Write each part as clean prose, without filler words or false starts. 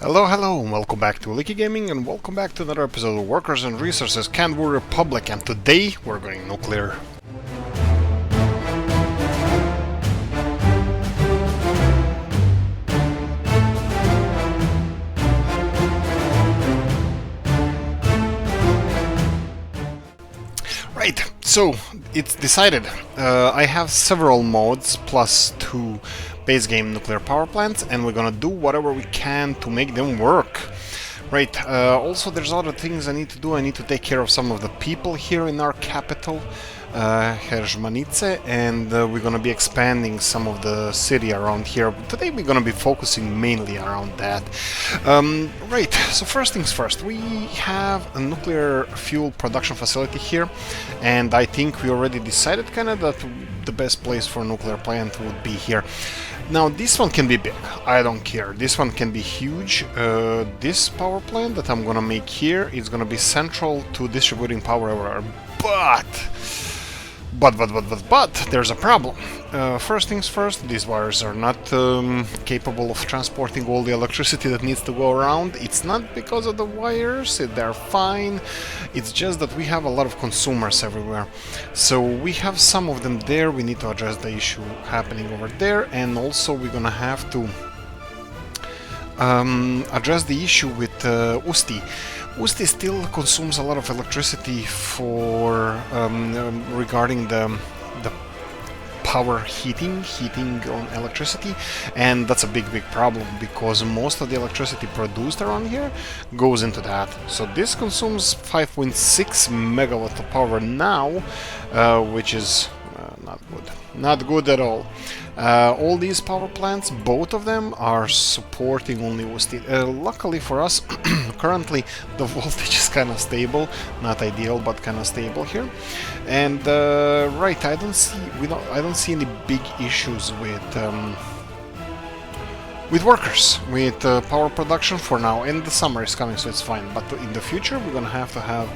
Hello, hello, welcome back to Oolykee Gaming and welcome back to another episode of Workers and Resources Ceanwu Republic, and today we're going nuclear. Right, so it's decided. I have several mods plus 2 base game nuclear power plants, and we're gonna do whatever we can to make them work. Right, also there's other things I need to do. I need to take care of some of the people here in our capital, Ep.19, and we're gonna be expanding some of the city around here. Today we're gonna be focusing mainly around that. Right, so first things first, we have a nuclear fuel production facility here, and I think we already decided kinda that the best place for a nuclear plant would be here. Now this one can be big, I don't care. This one can be huge. This power plant that I'm gonna make here is gonna be central to distributing power everywhere. But there's a problem. First things first, these wires are not capable of transporting all the electricity that needs to go around. It's not because of the wires, they're fine. It's just that we have a lot of consumers everywhere. So we have some of them there, we need to address the issue happening over there, and also we're gonna have to address the issue with Usti. Usti still consumes a lot of electricity for regarding the power heating on electricity, and that's a big problem because most of the electricity produced around here goes into that. So this consumes 5.6 megawatt of power now, which is not good at all. All these power plants, both of them, are supporting only Usti. Luckily for us, currently the voltage is kind of stable, not ideal, but kind of stable here. And right, I don't see any big issues with workers, with power production for now, and the summer is coming, so it's fine. But in the future, we're gonna have to have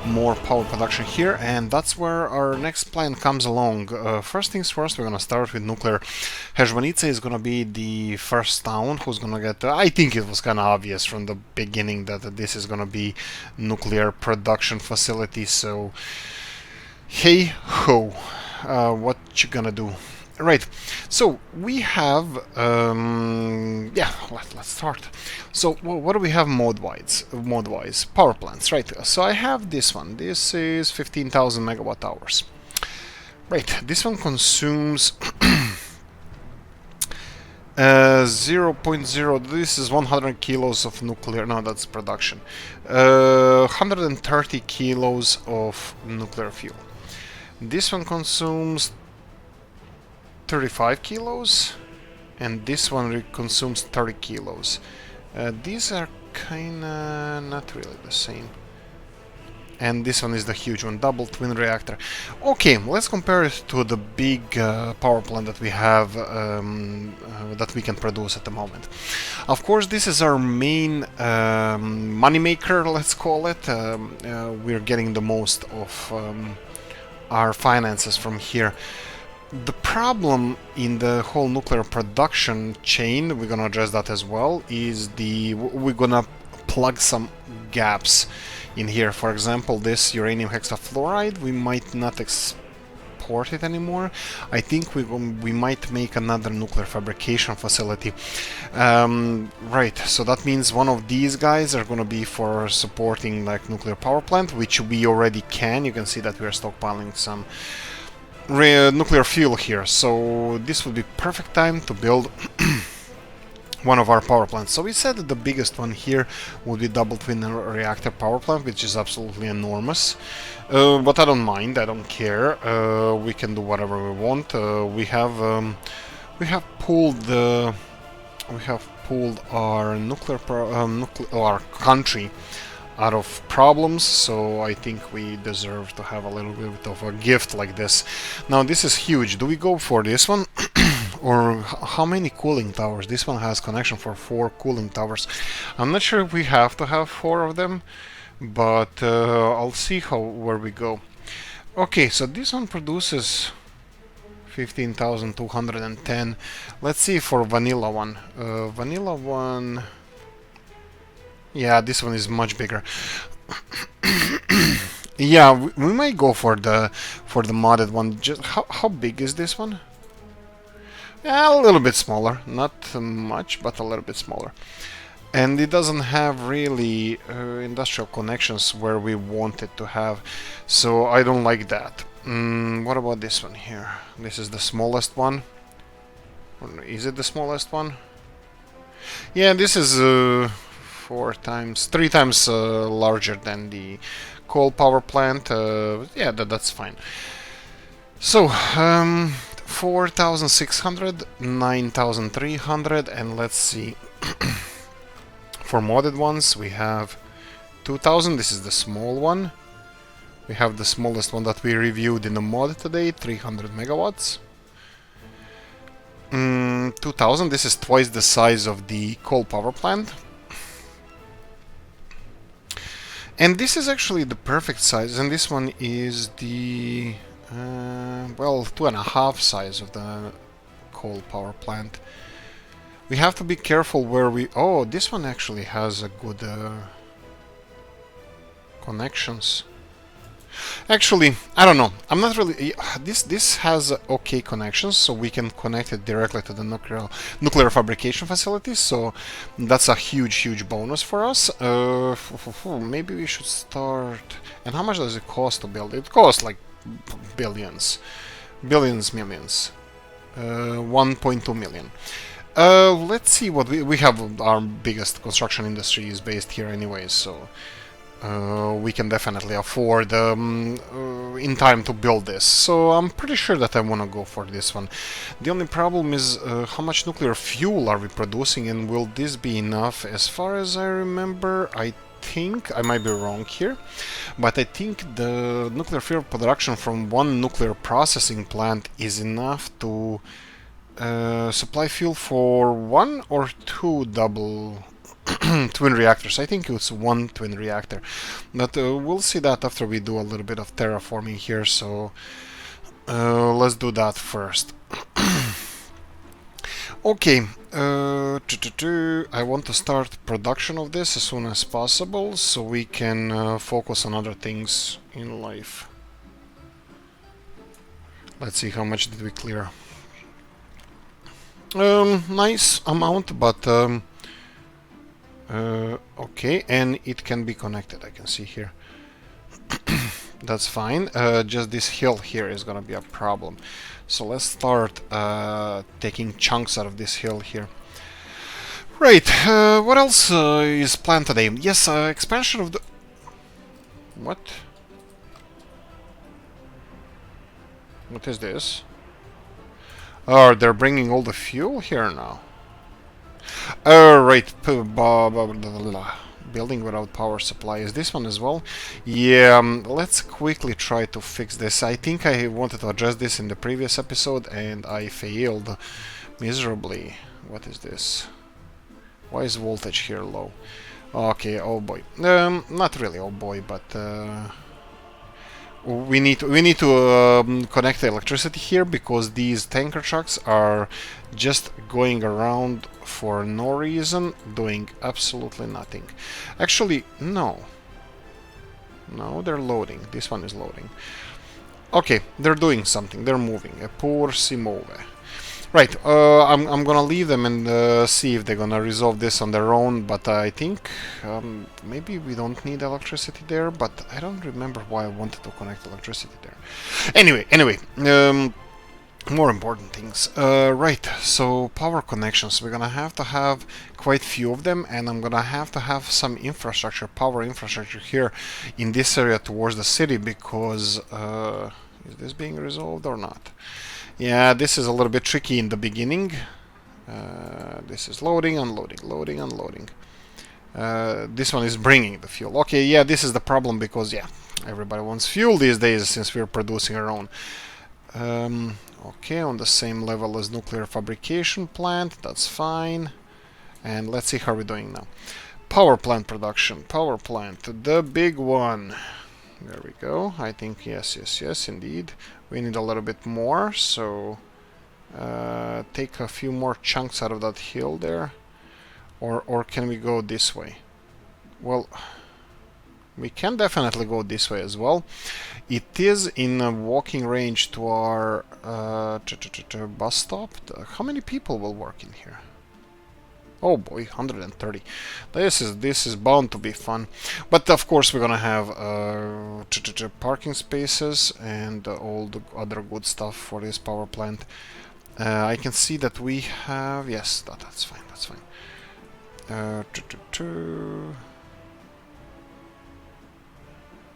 more power production here, and that's where our next plan comes along. First things first, we're gonna start with nuclear. Ep.19 is gonna be the first town who's gonna get. I think it was kind of obvious from the beginning that this is gonna be nuclear production facility. So, hey ho, what you gonna do? Right, so we have, yeah, let's start. So, what do we have mod-wise? Power plants, right? So I have this one. This is 15,000 megawatt hours. Right, this one consumes 0.0, this is 100 kilos of nuclear, no, that's production. 130 kilos of nuclear fuel. This one consumes 35 kilos, and this one consumes 30 kilos. These are kinda not really the same. And this one is the huge one, double twin reactor. Okay, let's compare it to the big power plant that we have, that we can produce at the moment. Of course, this is our main moneymaker, let's call it. We're getting the most of our finances from here. The problem in the whole nuclear production chain, we're gonna address that as well, is we're gonna plug some gaps in here. For example, this uranium hexafluoride, we might not export it anymore. I think we might make another nuclear fabrication facility. Right, so that means one of these guys are gonna be for supporting like nuclear power plant, which we already can. You can see that we are stockpiling some nuclear fuel here, so this would be perfect time to build one of our power plants. So we said that the biggest one here would be double twin reactor power plant, which is absolutely enormous, but I don't mind, I don't care. We can do whatever we want. We have pulled our our country out of problems, so I think we deserve to have a little bit of a gift like this. Now this is huge. Do we go for this one? Or how many cooling towers? This one has connection for 4 cooling towers. I'm not sure if we have to have 4 of them, but I'll see where we go. Okay, so this one produces 15,210. Let's see for vanilla one. Vanilla one Yeah, this one is much bigger. Yeah, we might go for the modded one. Just how big is this one? Yeah, a little bit smaller. Not much, but a little bit smaller. And it doesn't have really industrial connections where we want it to have, so I don't like that. What about this one here? This is the smallest one. Or is it the smallest one? Yeah, this is 3 times larger than the coal power plant. Yeah, that's fine. So, 4,600, 9,300, and let's see. For modded ones, we have 2,000. This is the small one. We have the smallest one that we reviewed in the mod today, 300 megawatts. 2,000. This is twice the size of the coal power plant. And this is actually the perfect size, and this one is the well, 2.5 size of the coal power plant. We have to be careful where we... Oh, this one actually has a good connections. Actually, I don't know. I'm not really... This has okay connections, so we can connect it directly to the nuclear fabrication facilities, so that's a huge bonus for us. Maybe we should start... And how much does it cost to build? It costs like billions. Millions. 1.2 million. Let's see what we have. Our biggest construction industry is based here anyways, so we can definitely afford in time to build this. So I'm pretty sure that I want to go for this one. The only problem is how much nuclear fuel are we producing, and will this be enough? As far as I remember, I think, I might be wrong here, but I think the nuclear fuel production from one nuclear processing plant is enough to supply fuel for 1 or 2 double twin reactors. I think it's 1 twin reactor, but we'll see that after we do a little bit of terraforming here, so let's do that first. Okay, I want to start production of this as soon as possible, so we can focus on other things in life. Let's see, how much did we clear? Nice amount, but okay, and it can be connected, I can see here. That's fine. Just this hill here is gonna be a problem, so let's start taking chunks out of this hill here. Right, what else is planned today? Yes, expansion of the... What? What is this? Oh, they're bringing all the fuel here now. Oh, right. Building without power supply. Is this one as well? Yeah, let's quickly try to fix this. I think I wanted to address this in the previous episode, and I failed miserably. What is this? Why is voltage here low? Okay, oh boy. Not really oh boy, but... We need to connect the electricity here, because these tanker trucks are just going around for no reason, doing absolutely nothing. Actually, no. No, they're loading. This one is loading. Okay, they're doing something. They're moving. Pur si move. Right, I'm gonna leave them and see if they're gonna resolve this on their own, but I think maybe we don't need electricity there, but I don't remember why I wanted to connect electricity there. Anyway, more important things. Right, so power connections. We're gonna have to have quite few of them, and I'm gonna have to have some infrastructure, power infrastructure here in this area towards the city, because is this being resolved or not? Yeah, this is a little bit tricky in the beginning. This is loading, unloading, loading, unloading. This one is bringing the fuel. Okay, yeah, this is the problem, because, yeah, everybody wants fuel these days since we're producing our own. Okay, on the same level as nuclear fabrication plant, that's fine. And let's see how we're doing now. Power plant production, power plant, the big one. There we go. I think yes, indeed. We need a little bit more, so take a few more chunks out of that hill there. Or can we go this way? well, we can definitely go this way as well. It is in a walking range to our bus stop. How many people will work in here? Oh boy, 130. This is bound to be fun. But of course we're gonna have parking spaces and all the other good stuff for this power plant. I can see that we have... yes, that's fine, that's fine.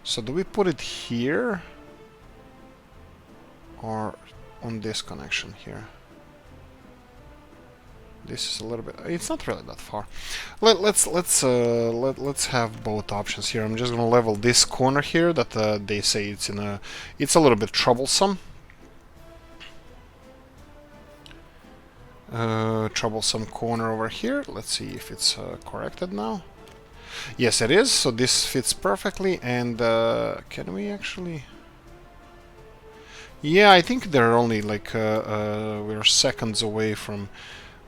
So do we put it here? Or on this connection here? This is a little bit... it's not really that far. Let's have both options here. I'm just gonna level this corner here that they say it's in a... it's a little bit troublesome. Troublesome corner over here. Let's see if it's corrected now. Yes, it is. So this fits perfectly. And can we actually... yeah, I think they're only like we're seconds away from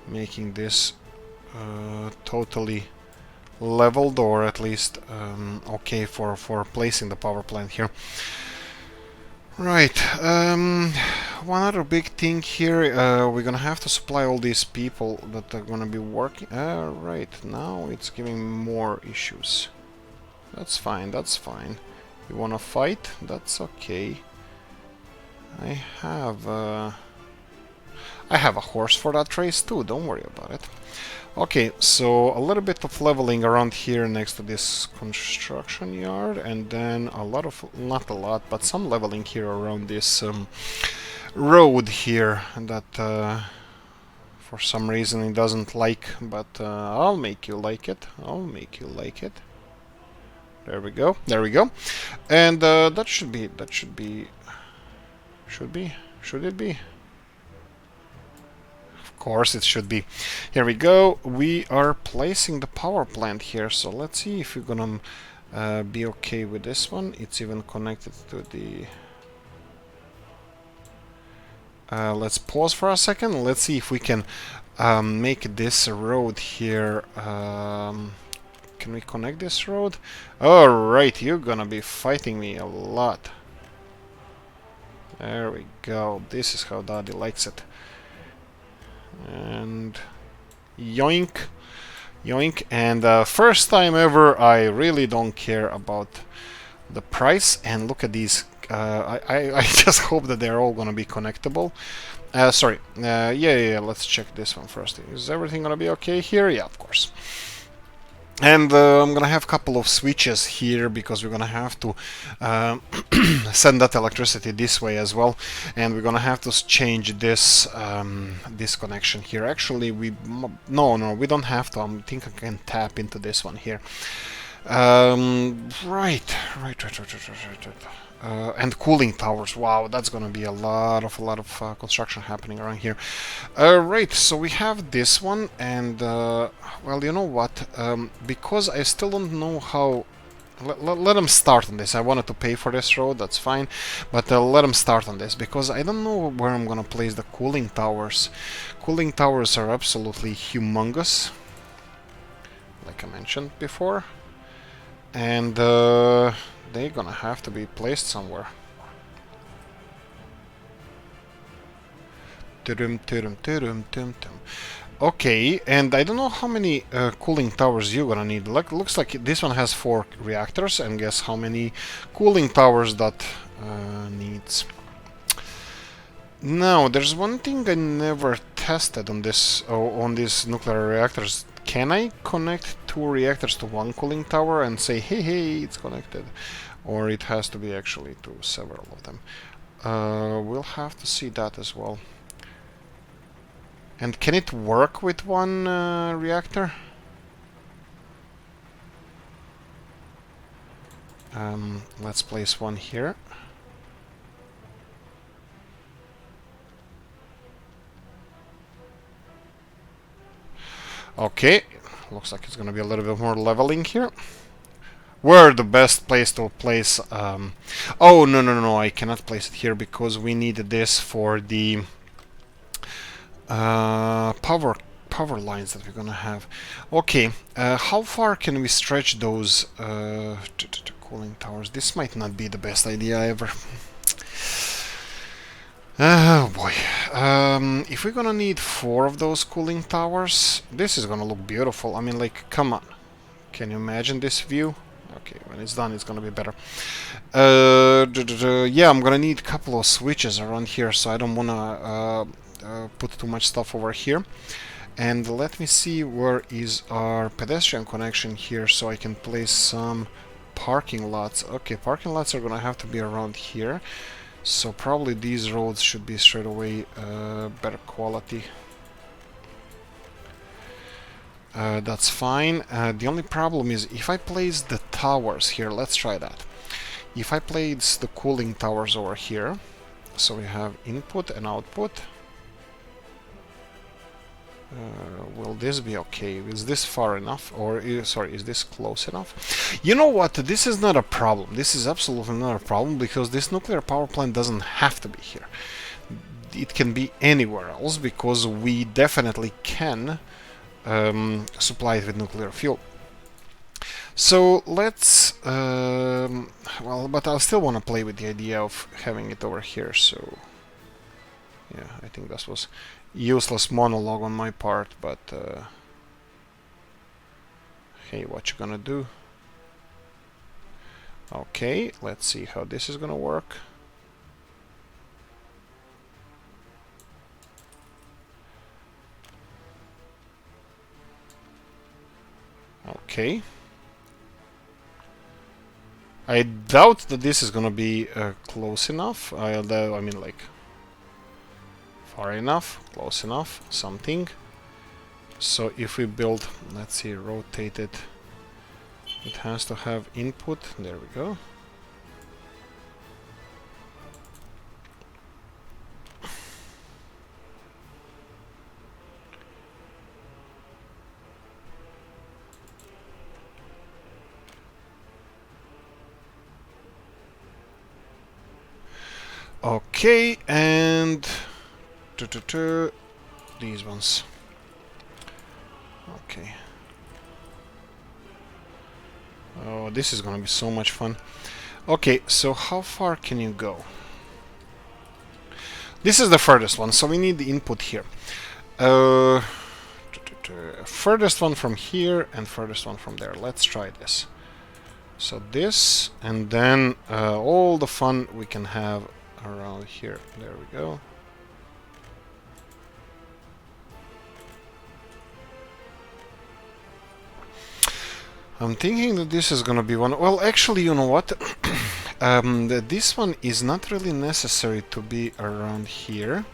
making this totally leveled, or at least okay for placing the power plant here. Right. One other big thing here, we're gonna have to supply all these people that are gonna be working. Right, now it's giving more issues. That's fine, that's fine. You wanna fight? That's okay. I have a horse for that race too, don't worry about it. Okay, so a little bit of leveling around here next to this construction yard, and then a lot of, not a lot, but some leveling here around this road here that for some reason it doesn't like, but I'll make you like it. I'll make you like it. There we go, there we go. And that should be, should it be? Of course it should be. Here we go. We are placing the power plant here, so let's see if we're gonna be okay with this one. It's even connected to the... let's pause for a second. Let's see if we can make this road here. Can we connect this road? Alright, you're gonna be fighting me a lot. There we go. This is how Daddy likes it. And yoink, yoink. And first time ever, I really don't care about the price. And look at these. I just hope that they're all gonna be connectable. Sorry. Yeah. Let's check this one first. Is everything gonna be okay here? Yeah, of course. And I'm gonna have a couple of switches here because we're gonna have to send that electricity this way as well, and we're gonna have to change this this connection here. Actually, no, we don't have to. I think I can tap into this one here. Right. And cooling towers. Wow, that's gonna be a lot of construction happening around here. Right, so we have this one, and well, you know what? Because I still don't know how. Let them start on this. I wanted to pay for this road, that's fine, but let them start on this because I don't know where I'm gonna place the cooling towers. Cooling towers are absolutely humongous, like I mentioned before, and they're gonna have to be placed somewhere. Okay, and I don't know how many cooling towers you're gonna need. Looks like this one has 4 reactors, and guess how many cooling towers that needs. Now, there's one thing I never tested on this on these nuclear reactors. Can I connect 2 reactors to 1 cooling tower and say, hey, it's connected? Or it has to be actually to several of them. We'll have to see that as well. And can it work with 1 reactor? Let's place 1 here. Okay, looks like it's gonna be a little bit more leveling here. Where the best place to place... oh, no, I cannot place it here because we need this for the power power lines that we're gonna have. Okay, how far can we stretch those cooling towers? This might not be the best idea ever. Oh boy. If we're gonna need 4 of those cooling towers, this is gonna look beautiful. I mean, like, come on. Can you imagine this view? Okay, when it's done, it's gonna be better. Yeah, I'm gonna need a couple of switches around here, so I don't wanna put too much stuff over here. And let me see where is our pedestrian connection here, so I can place some parking lots. Okay, parking lots are gonna have to be around here. So probably these roads should be straight away better quality. That's fine. The only problem is if I place the towers here, let's try that. If I place the cooling towers over here, so we have input and output. Will this be okay? Is this far enough? Or, sorry, is this close enough? You know what? This is not a problem. This is absolutely not a problem, because this nuclear power plant doesn't have to be here. It can be anywhere else, because we definitely can supply it with nuclear fuel. So let's... well, but I still want to play with the idea of having it over here, so... Yeah, I think that was useless monologue on my part, but hey, what you gonna do? Okay, let's see how this is gonna work. Okay. I doubt that this is gonna be close enough. I mean, like, far enough, close enough, something. So if we build, let's see, rotate it, it has to have input. There we go. Okay, and these ones. Okay. Oh, this is gonna be so much fun. Okay, so how far can you go? This is the furthest one, so we need the input here. Furthest one from here and furthest one from there. Let's try this. So this, and then all the fun we can have around here. There we go. I'm thinking that this is gonna be one. Well, actually, you know what? This one is not really necessary to be around here.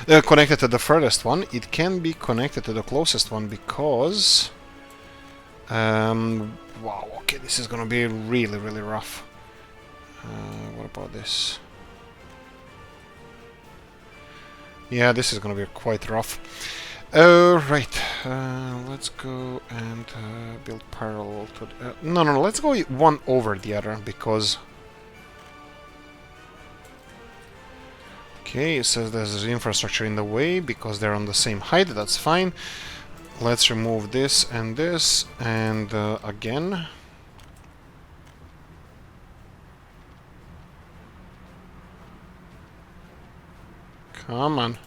Connected to the furthest one. It can be connected to the closest one because... wow, okay, this is gonna be really, really rough. What about this? Yeah, this is gonna be quite rough. Right, let's go and build parallel to... no, let's go one over the other, because... Okay, it says there's infrastructure in the way, because they're on the same height, that's fine. Let's remove this, and again... Come on.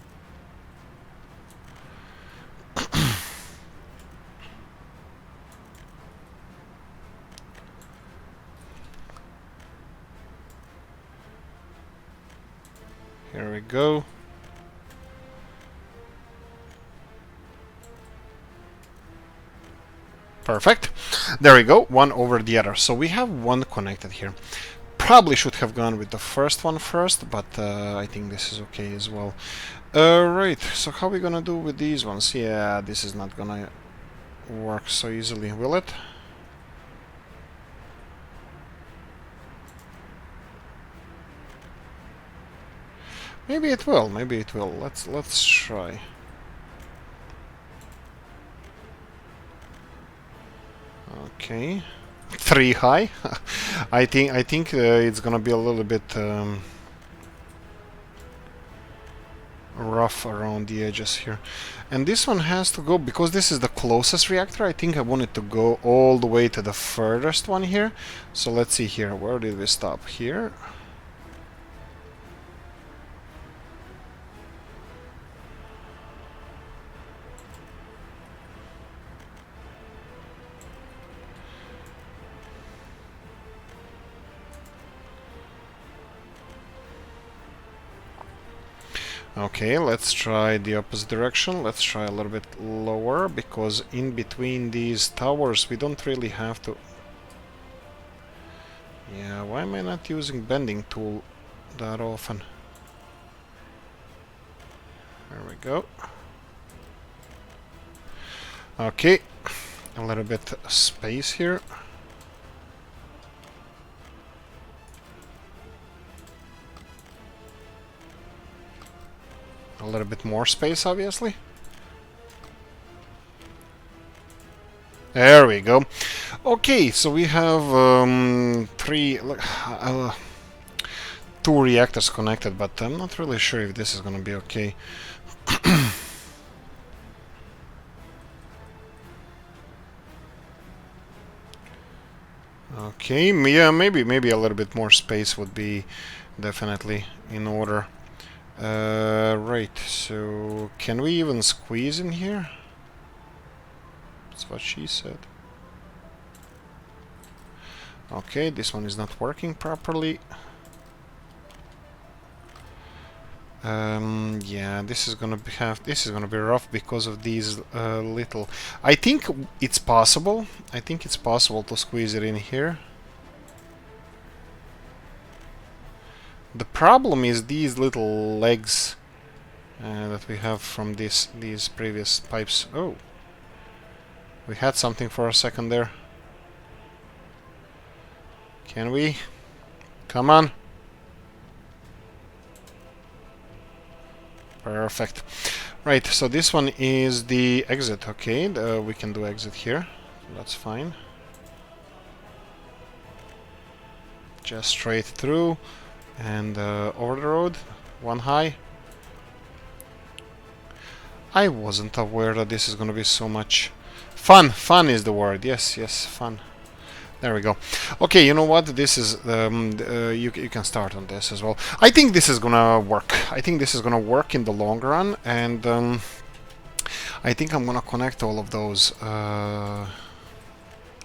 Here we go. Perfect. There we go, one over the other. So we have one connected here. Probably should have gone with the first one first, but I think this is okay as well. Right, so how are we gonna do with these ones? Yeah, this is not gonna work so easily, will it? Maybe it will, maybe it will. Let's try. Okay. 3 high. I think it's gonna be a little bit rough around the edges here. And this one has to go, because this is the closest reactor, I think I want it to go all the way to the furthest one here. So let's see here, where did we stop? Here. Okay, let's try the opposite direction. Let's try a little bit lower, because in between these towers we don't really have to... Yeah, why am I not using bending tool that often? There we go. Okay, a little bit space here. A little bit more space, obviously. There we go. Okay, so we have two reactors connected, but I'm not really sure if this is gonna be okay. Okay, yeah, maybe a little bit more space would be definitely in order. Right, so can we even squeeze in here? That's what she said. Okay, this one is not working properly. Yeah, this is gonna be rough because of these little... I think it's possible. I think it's possible to squeeze it in here. The problem is these little legs that we have from these previous pipes. Oh, we had something for a second there. Can we? Come on. Perfect. Right, so this one is the exit. Okay, we can do exit here. That's fine. Just straight through. And over the road, one high. I wasn't aware that this is going to be so much fun. Fun is the word. Yes, yes, fun. There we go. Okay, you know what? This is you can start on this as well. I think this is gonna work. I think this is gonna work in the long run, and I think I'm gonna connect all of those. I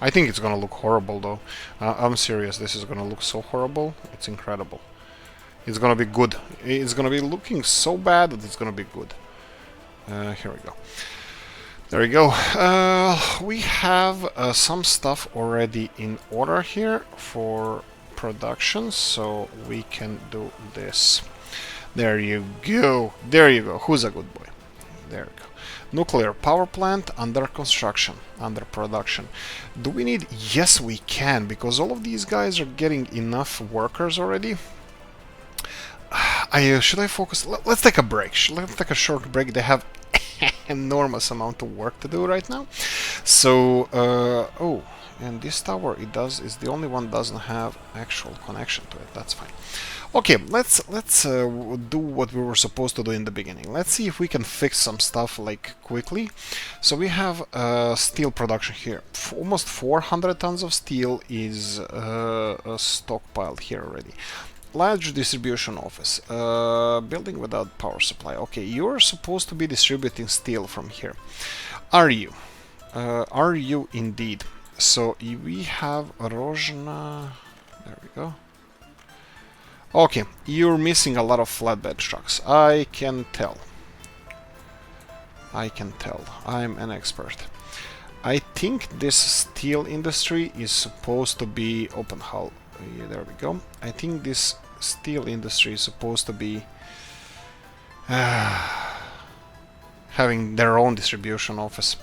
think it's gonna look horrible though. I'm serious. This is gonna look so horrible. It's incredible. It's gonna be good. It's gonna be looking so bad that it's gonna be good. Here we go. There we go. We have some stuff already in order here for production, so we can do this. There you go. There you go. Who's a good boy? There we go. Nuclear power plant under construction, under production. Do we need... Yes, we can, because all of these guys are getting enough workers already. Should I focus? Let's take a break. Let's take a short break. They have enormous amount of work to do right now. So, oh, and this tower is the only one doesn't have actual connection to it. That's fine. Okay, let's do what we were supposed to do in the beginning. Let's see if we can fix some stuff like quickly. So we have steel production here. Almost 400 tons of steel is stockpiled here already. Large distribution office. Building without power supply. Okay, you're supposed to be distributing steel from here. Are you? Are you indeed? So we have Rojna. There we go. Okay, you're missing a lot of flatbed trucks. I can tell. I can tell. I'm an expert. I think this steel industry is supposed to be open hull. Yeah, there we go. I think this steel industry is supposed to be having their own distribution office.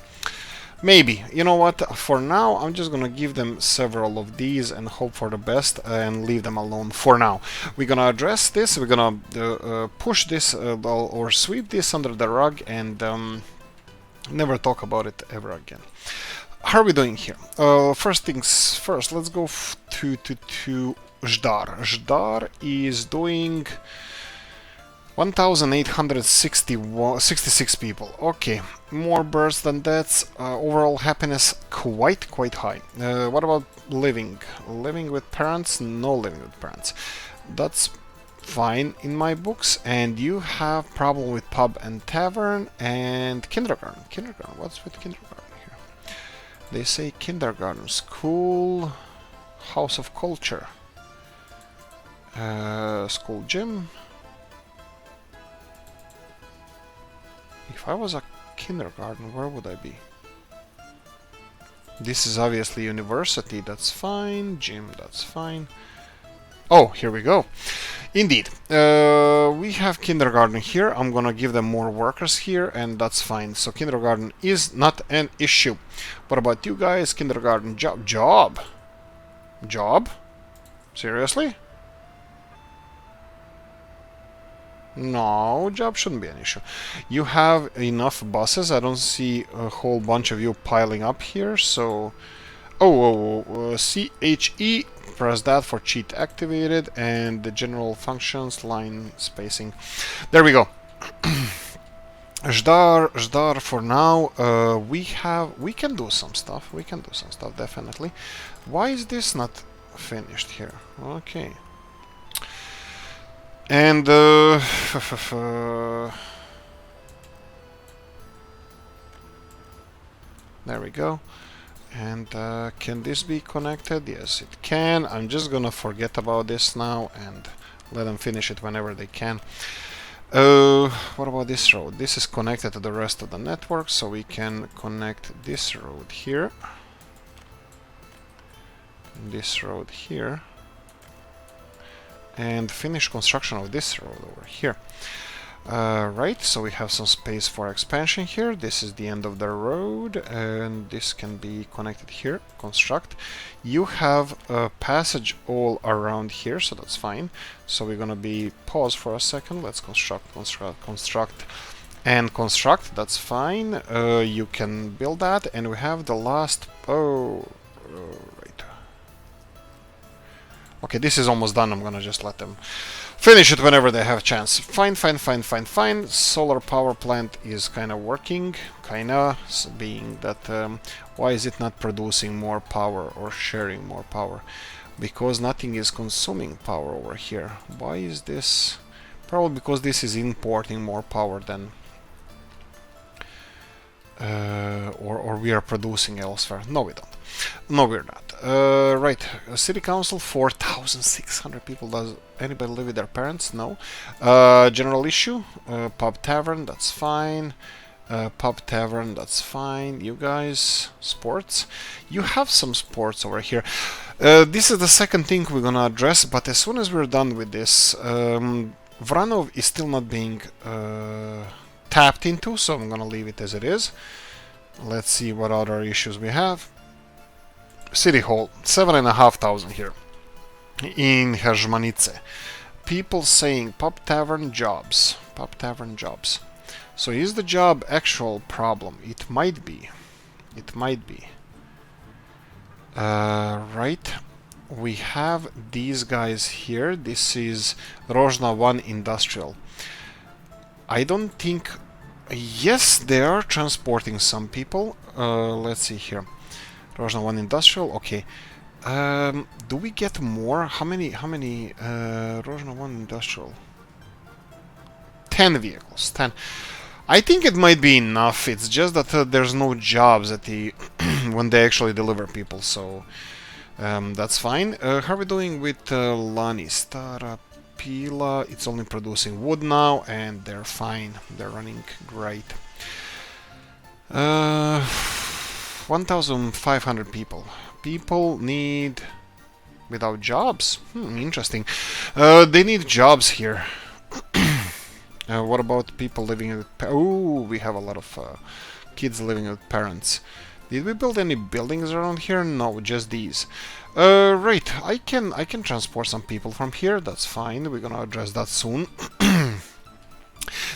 Maybe. You know what? For now, I'm just gonna give them several of these and hope for the best and leave them alone for now. We're gonna address this. We're gonna push this or sweep this under the rug and never talk about it ever again. How are we doing here? First things first, let's go to Zdar. Zdar is doing 1,866 people. Okay, more births than deaths. Overall happiness quite high. What about living? Living with parents? No living with parents. That's fine in my books. And you have problem with pub and tavern and kindergarten. Kindergarten. What's with kindergarten here? They say kindergarten, school, house of culture, school gym. If I was a kindergarten, where would I be? This is obviously university, that's fine. Gym, that's fine. Oh, here we go. Indeed. We have kindergarten here. I'm gonna give them more workers here, and that's fine. So kindergarten is not an issue. What about you guys? Kindergarten job. Job? Job? Seriously? No, job shouldn't be an issue. You have enough buses. I don't see a whole bunch of you piling up here, so... CHE, press that for cheat activated, and the general functions, line spacing. There we go. Żdar for now. We can do some stuff. We can do some stuff, definitely. Why is this not finished here? Okay. And there we go. And can this be connected? Yes, it can. I'm just gonna forget about this now and let them finish it whenever they can. What about this road? This is connected to the rest of the network, so we can connect this road here, this road here, and finish construction of this road over here. Right, so we have some space for expansion here. This is the end of the road, and this can be connected here. Construct. You have a passage all around here, so that's fine. So we're gonna be pause for a second. Let's construct, and construct. That's fine. You can build that, and we have the last. Right. Okay, this is almost done. I'm gonna just let them finish it whenever they have a chance. Fine. Solar power plant is kind of working, being that why is it not producing more power or sharing more power? Because nothing is consuming power over here. Why is this? Probably because this is importing more power than or we are producing elsewhere. No, we don't. No, we're not. Right, city council, 4,600 people. Does anybody live with their parents? No. General issue, pub tavern, that's fine. Pub tavern, that's fine. You guys, sports. You have some sports over here. This is the second thing we're gonna address, but as soon as we're done with this, Vranov is still not being tapped into, so I'm gonna leave it as it is. Let's see what other issues we have. City Hall, 7,500 here in Herzmanice. People saying pub tavern jobs. Pub tavern jobs. So is the job actual problem? It might be. It might be. Right. We have these guys here. This is Rozhna 1 Industrial. I don't think... Yes, they are transporting some people. Let's see here. Rozhna 1 Industrial, okay. Do we get more? How many Rozhna 1 Industrial? 10 vehicles, 10. I think it might be enough. It's just that there's no jobs at the when they actually deliver people, so that's fine. How are we doing with Lani? Starapila, it's only producing wood now, and they're fine. They're running great. 1,500 people. People need... without jobs? Interesting. They need jobs here. What about people living with... Oh, we have a lot of kids living with parents. Did we build any buildings around here? No, just these. Right, I can transport some people from here. That's fine. We're gonna address that soon.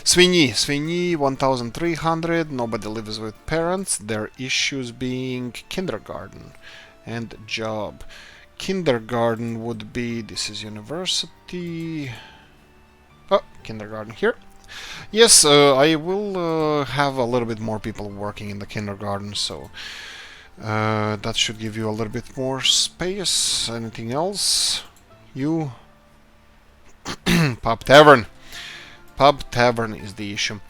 Свиньи 1,300. Nobody lives with parents. Their issues being kindergarten and job. Kindergarten would be... This is university. Oh, kindergarten here. Yes, I will have a little bit more people working in the kindergarten, so that should give you a little bit more space. Anything else? You? Pub Tavern. Pub Tavern is the issue.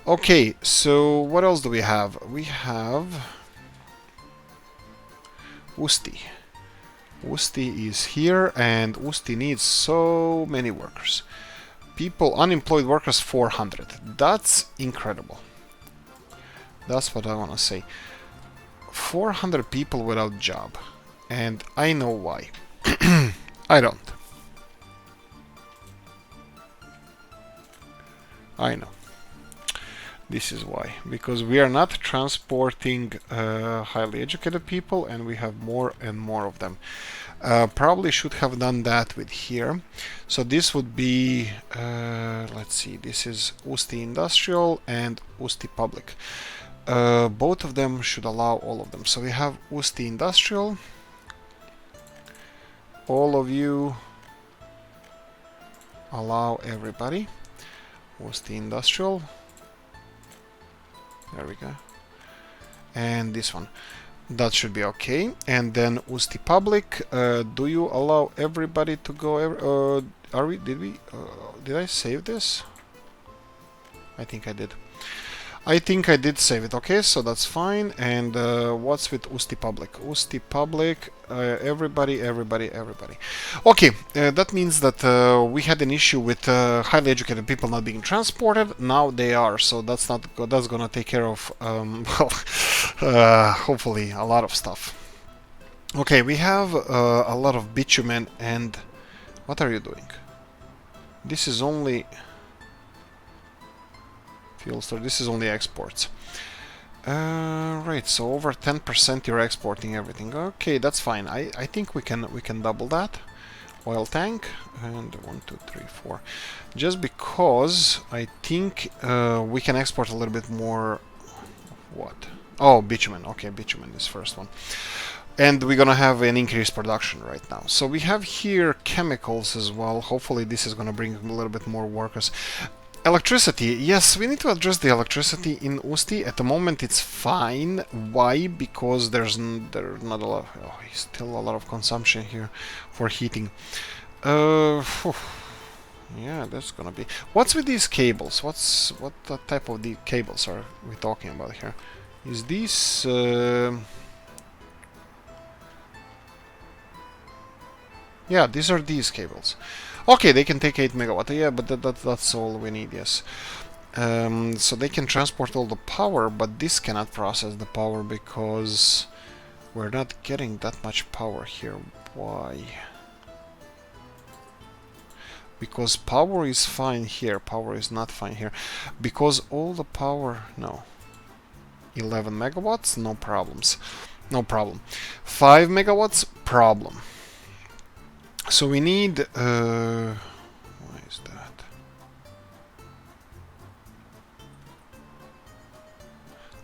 Okay, so what else do we have? We have Usti. Usti is here, and Usti needs so many workers. People, unemployed workers, 400. That's incredible. That's what I want to say. 400 people without job. And I know why. I don't. I know. This is why. Because we are not transporting highly educated people, and we have more and more of them. Probably should have done that with here. So this would be, let's see, this is Usti Industrial and Usti Public. Both of them should allow all of them. So we have Usti Industrial. All of you allow everybody. Usti Industrial. There we go. And this one. That should be okay. And then Usti Public. Do you allow everybody to go? Did I save this? I think I did. I think I did save it. Okay, so that's fine. And what's with Usti Public? Usti Public, everybody. Okay, that means that we had an issue with highly educated people not being transported. Now they are, so that's not that's gonna take care of hopefully a lot of stuff. Okay, we have a lot of bitumen, and what are you doing? This is only fuel store. This is only exports. Right, so over 10% you're exporting everything. Okay, that's fine. I think we can double that. Oil tank and 1, 2, 3, 4. Just because I think we can export a little bit more. What? Oh, bitumen. Okay, bitumen is first one. And we're gonna have an increased production right now. So we have here chemicals as well. Hopefully this is gonna bring a little bit more workers. Electricity, yes, we need to address the electricity in Usti. At the moment it's fine. Why? Because there's not a lot, still a lot of consumption here for heating. Yeah, that's gonna be... What's with these cables? What type of the cables are we talking about here? Is this... Yeah, these are these cables. Okay, they can take 8 megawatt. Yeah, but that's all we need, yes. So they can transport all the power, but this cannot process the power because we're not getting that much power here. Why? Because power is fine here, power is not fine here. Because all the power... No. 11 megawatts, no problems. No problem. 5 megawatts, problem. So we need... why is that?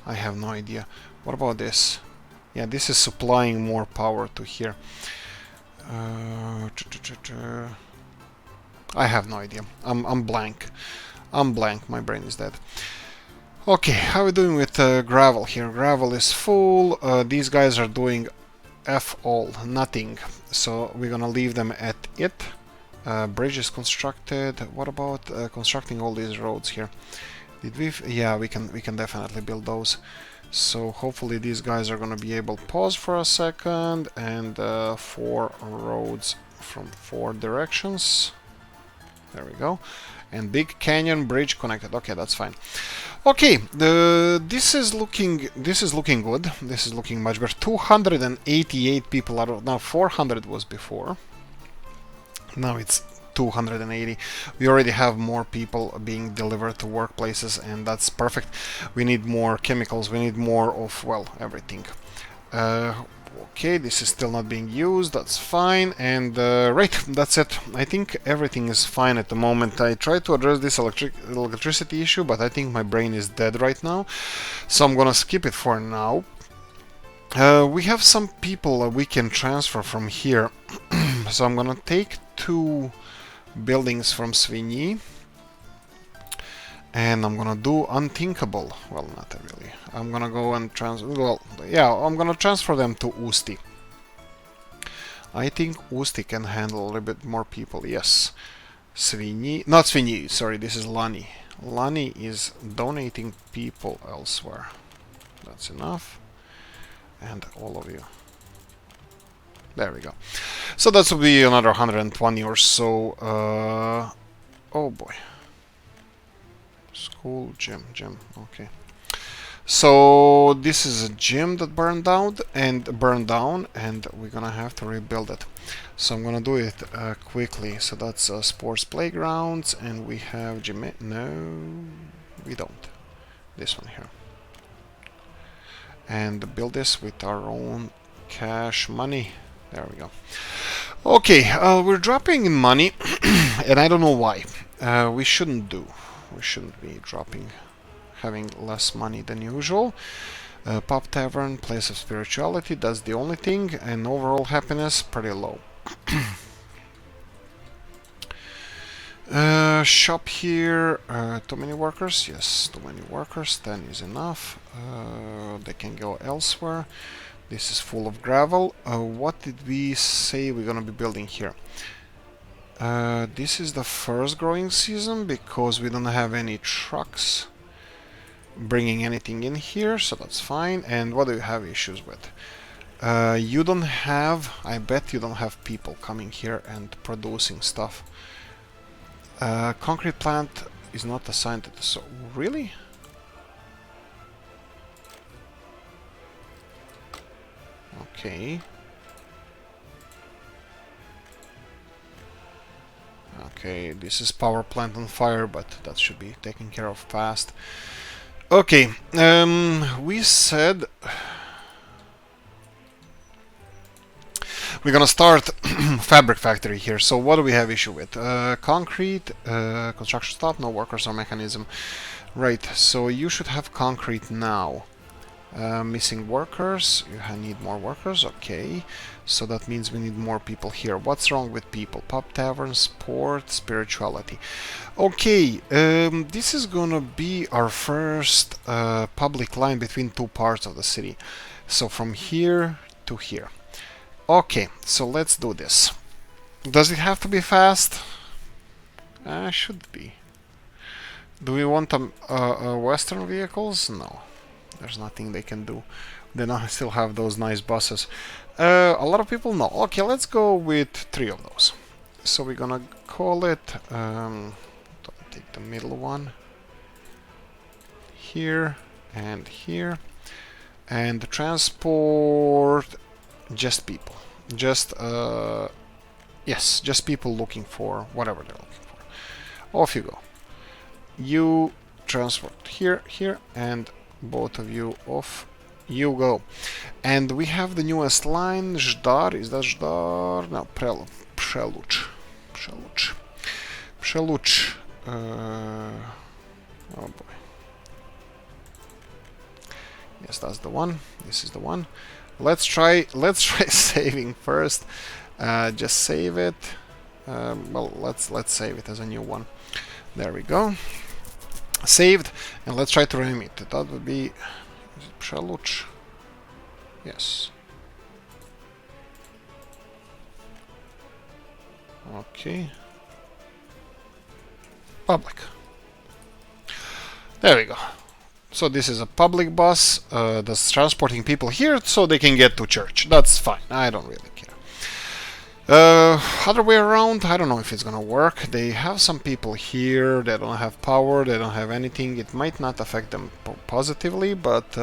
I have no idea. What about this? Yeah, this is supplying more power to here. I have no idea. I'm blank. I'm blank. My brain is dead. Okay, how are we doing with gravel here? Gravel is full. These guys are doing F all, nothing. So we're gonna leave them at it. Bridge is constructed. What about constructing all these roads here? Did we? Yeah, we can definitely build those. So hopefully these guys are gonna be able to pause for a second, and 4 roads from 4 directions. There we go. And big canyon bridge connected. Okay, that's fine. Okay, this is looking good. This is looking much better. 288 people are now. 400 was before. Now it's 280. We already have more people being delivered to workplaces, and that's perfect. We need more chemicals. We need more of, well, everything. Okay, this is still not being used, that's fine, and right, that's it. I think everything is fine at the moment. I tried to address this electricity issue, but I think my brain is dead right now, so I'm gonna skip it for now. We have some people we can transfer from here, so I'm gonna take 2 buildings from Ceanwu. And I'm gonna do unthinkable. Well, not really. I'm gonna go and well, yeah, I'm gonna transfer them to Usti. I think Usti can handle a little bit more people. Yes. Svini, not Svini, sorry, this is Lani. Lani is donating people elsewhere. That's enough. And all of you. There we go. So that will be another 120 or so. Oh boy. School, gym, okay. So this is a gym that burned down, and we're gonna have to rebuild it. So I'm gonna do it quickly. So that's sports playgrounds, and we have gym. No, we don't. This one here. And build this with our own cash money. There we go. Okay, we're dropping in money, and I don't know why. We shouldn't do. We shouldn't be dropping, having less money than usual. Pub tavern, place of spirituality, that's the only thing, and overall happiness pretty low. Shop here, too many workers? Yes, too many workers, 10 is enough. They can go elsewhere. This is full of gravel. What did we say we're gonna be building here? This is the first growing season because we don't have any trucks bringing anything in here, so that's fine. And what do you have issues with? You don't have, I bet you don't have people coming here and producing stuff. Concrete plant is not assigned to this, so really? Okay. Okay, this is power plant on fire, but that should be taken care of fast. Okay, we said we're gonna start fabric factory here. So what do we have issue with? Concrete, construction stop, no workers or mechanism. Right, so you should have concrete now. Missing workers, you need more workers, okay. So that means we need more people here. What's wrong with people? Pub, tavern, sport, spirituality. Okay, this is gonna be our first public line between two parts of the city. So from here to here. Okay, so let's do this. Does it have to be fast? Should be. Do we want Western vehicles? No. There's nothing they can do. They still have those nice buses. A lot of people know. Okay, let's go with 3 of those. So we're gonna call it... don't take the middle one. Here and here. And transport... just people. Just... yes, just people looking for whatever they're looking for. Off you go. You transport here, here, and... both of you off you go. And we have the newest line, Zdar. Is that Zdar? No, Przeluch. Oh boy. Yes, that's the one. This is the one. Let's try saving first. Just save it. Well, let's save it as a new one. There we go. Saved, and let's try to rename it. That would be Przeluch. Yes. Okay. Public. There we go. So this is a public bus that's transporting people here so they can get to church. That's fine. I don't really care. Other way around, I don't know if it's gonna work. They have some people here, they don't have power, they don't have anything. It might not affect them positively, but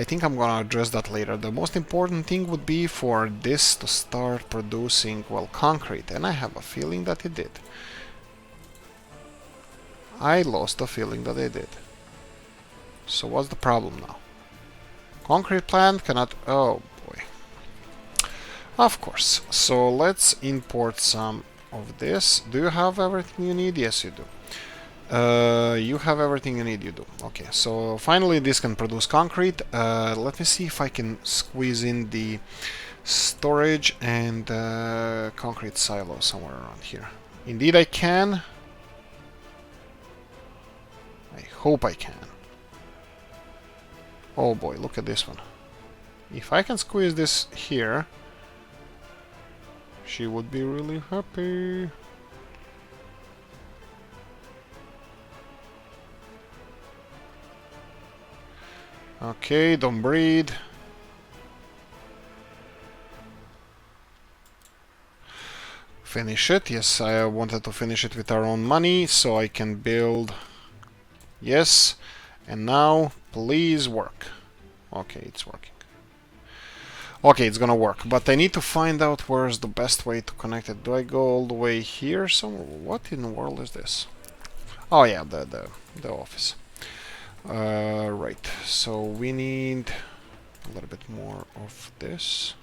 I think I'm gonna address that later. The most important thing would be for this to start producing, well, concrete, and I have a feeling that it did. I lost the feeling that it did. So what's the problem now? Concrete plant cannot... oh. Of course. So let's import some of this. Do you have everything you need? Yes, you do. You have everything you need, you do. Okay, so finally this can produce concrete. Let me see if I can squeeze in the storage and concrete silo somewhere around here. Indeed I can. hope I can. Oh boy, look at this one. If I can squeeze this here, she would be really happy. Okay, don't breathe. Finish it. Yes, I wanted to finish it with our own money, so I can build. Yes. And now, please work. Okay, it's working. Okay, it's gonna work, but I need to find out where's the best way to connect it. Do I go all the way here somewhere? What in the world is this? Oh yeah, the office. Right, so we need a little bit more of this.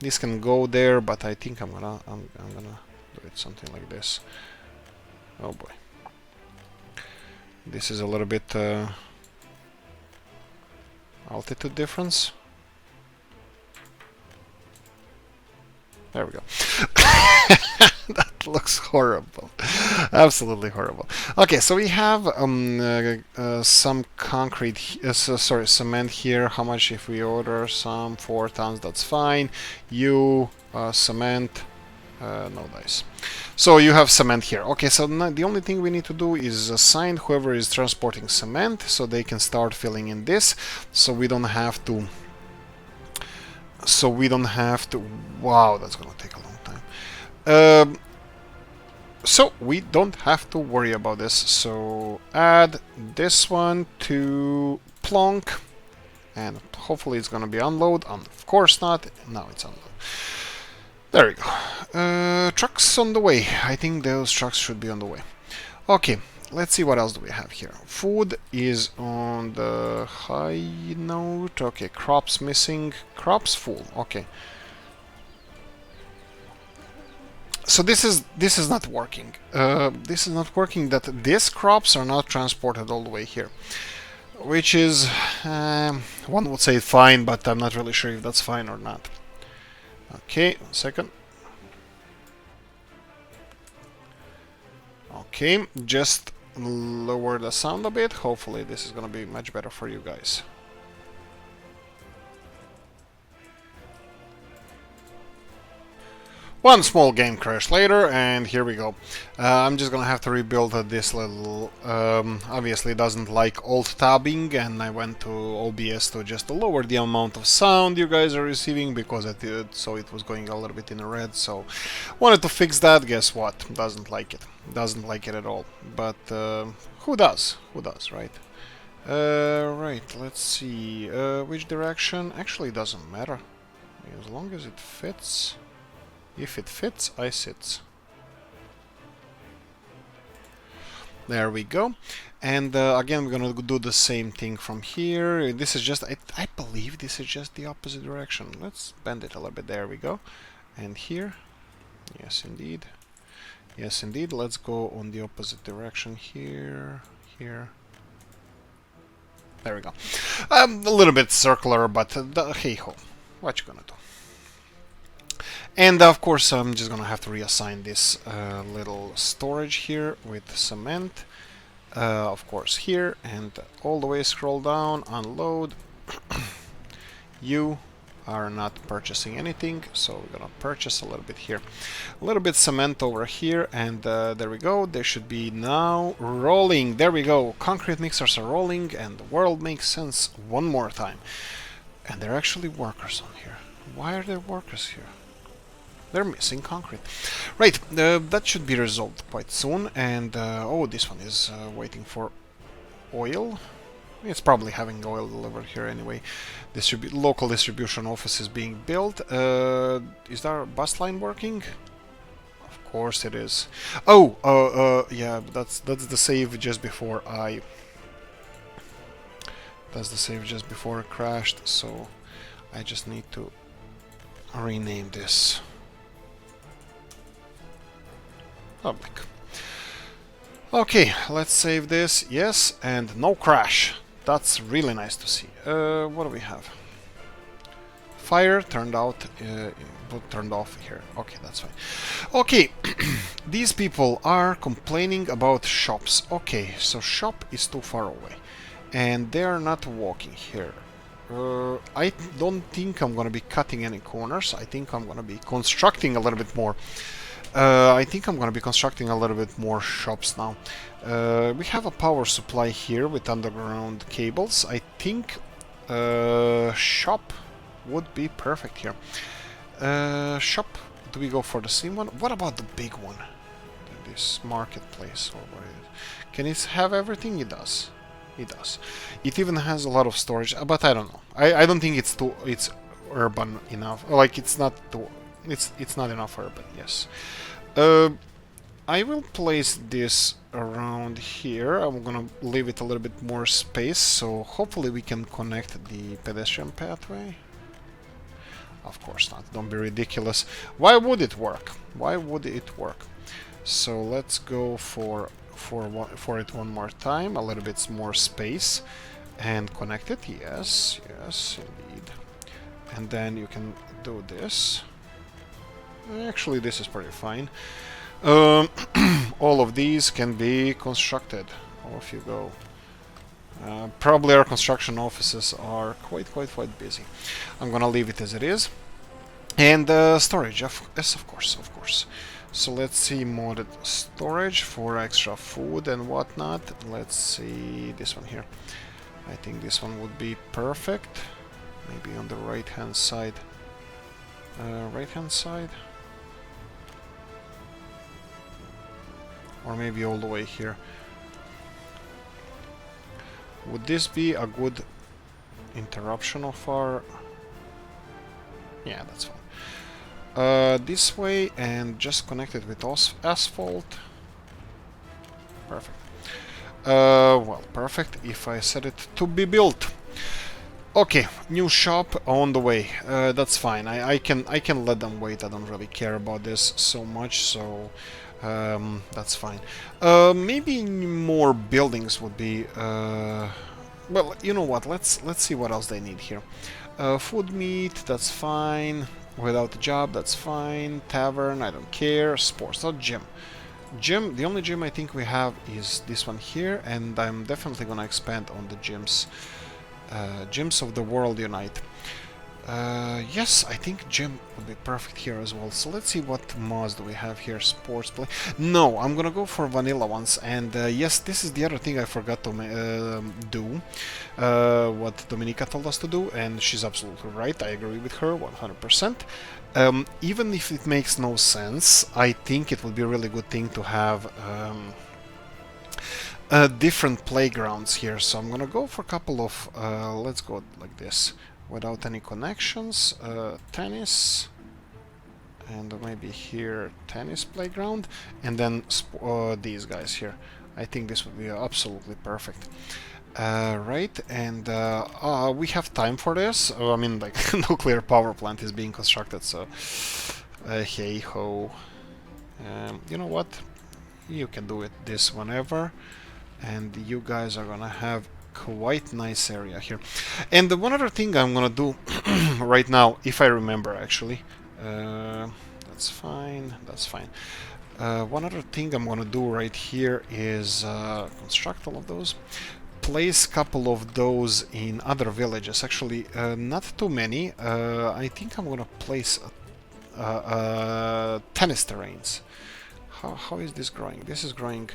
This can go there, but I think I'm gonna do it something like this. Oh boy, this is a little bit altitude difference. There we go. That looks horrible. Absolutely horrible. Okay, so we have some concrete, sorry, cement here. How much if we order some? 4 tons, that's fine. Cement, no dice. So you have cement here. Okay, so now the only thing we need to do is assign whoever is transporting cement so they can start filling in this, so we don't have to. Wow, that's gonna take a long time. So we don't have to worry about this. So add this one to plonk, and hopefully it's gonna be unload. Of course not. Now it's unload. There we go. Trucks on the way. I think those trucks should be on the way. Okay. Let's see what else do we have here. Food is on the high note. Okay, crops missing. Crops full. Okay. So this is not working. This is not working. That these crops are not transported all the way here, which is one would say fine, but I'm not really sure if that's fine or not. Okay, 1 second. Okay, just lower the sound a bit. Hopefully this is gonna be much better for you guys. One small game crash later, and here we go. I'm just gonna have to rebuild this little... obviously it doesn't like alt-tabbing, and I went to OBS to just lower the amount of sound you guys are receiving, because it did, so it was going a little bit in the red, so... Wanted to fix that, guess what? Doesn't like it. Doesn't like it at all. But who does? Who does, right? Right, let's see... which direction? Actually, it doesn't matter. As long as it fits... If it fits, I sit. There we go. And again, we're gonna do the same thing from here. This is just, I believe this is just the opposite direction. Let's bend it a little bit. There we go. And here. Yes, indeed. Yes, indeed. Let's go on the opposite direction here. Here. There we go. A little bit circular, but hey ho. What you gonna do? And of course I'm just gonna have to reassign this little storage here with cement, of course here, and all the way scroll down, unload. You are not purchasing anything, so we're gonna purchase a little bit here, a little bit cement over here, and there we go. They should be now rolling. There we go. Concrete mixers are rolling, and the world makes sense one more time. And there are actually workers on here. Why are there workers here? They're missing concrete. Right, that should be resolved quite soon. And, oh, this one is waiting for oil. It's probably having oil delivered here anyway. Local distribution office is being built. Is there a bus line working? Of course it is. Oh, yeah, that's the save just before I... That's the save just before it crashed, so I just need to rename this. Public. Okay, let's save this. Yes, and no crash. That's really nice to see. What do we have? fire turned off here. Okay, that's fine. Okay, these people are complaining about shops. Okay, so shop is too far away, and they are not walking here. I don't think I'm gonna be cutting any corners. I think I'm gonna be constructing a little bit more. I think I'm gonna be constructing a little bit more shops now. We have a power supply here with underground cables. I think shop would be perfect here. Shop. Do we go for the same one? What about the big one? This marketplace or what it is. Can it have everything? It does. It does. It even has a lot of storage, but I don't know. I don't think it's urban enough. Like it's not enough urban. Yes. I will place this around here. I'm gonna leave it a little bit more space, so hopefully we can connect the pedestrian pathway. Of course not. Don't be ridiculous. Why would it work? Why would it work? So let's go for it one more time. A little bit more space and connect it. Yes, yes, indeed. And then you can do this. Actually, this is pretty fine. All of these can be constructed. Off you go. Probably our construction offices are quite busy. I'm gonna leave it as it is. And storage, yes, of course. So let's see modded storage for extra food and whatnot. Let's see this one here. I think this one would be perfect. Maybe on the right-hand side. Right-hand side? Or maybe all the way here. Would this be a good interruption of our... Yeah, that's fine. This way and just connect it with asphalt. Perfect. Well, perfect if I set it to be built. Okay, new shop on the way. That's fine. I can let them wait. I don't really care about this so much, so that's fine. Maybe more buildings would be. Well, you know what? Let's see what else they need here. Food, meat. That's fine. Without a job, that's fine. Tavern, I don't care. Sports, not gym. Gym, the only gym I think we have is this one here, and I'm definitely gonna expand on the gyms. Gyms of the world unite. Yes, I think gym would be perfect here as well. So let's see what mods do we have here. Sports play. No, I'm gonna go for vanilla ones. And yes, this is the other thing I forgot to do. What Dominika told us to do, and she's absolutely right. I agree with her 100%. Even if it makes no sense, I think it would be a really good thing to have different playgrounds here. So I'm gonna go for a couple of. Let's go like this. Without any connections, tennis, and maybe here tennis playground, and then these guys here. I think this would be absolutely perfect. Right, and we have time for this. I mean, like, nuclear power plant is being constructed, so hey ho. You know what? You can do it this whenever, and you guys are gonna have quite nice area here. And the one other thing I'm gonna do right now, if I remember actually, that's fine. One other thing I'm gonna do right here is construct all of those, place a couple of those in other villages. Actually, not too many. I think I'm gonna place tennis terrains. How is this growing? This is growing.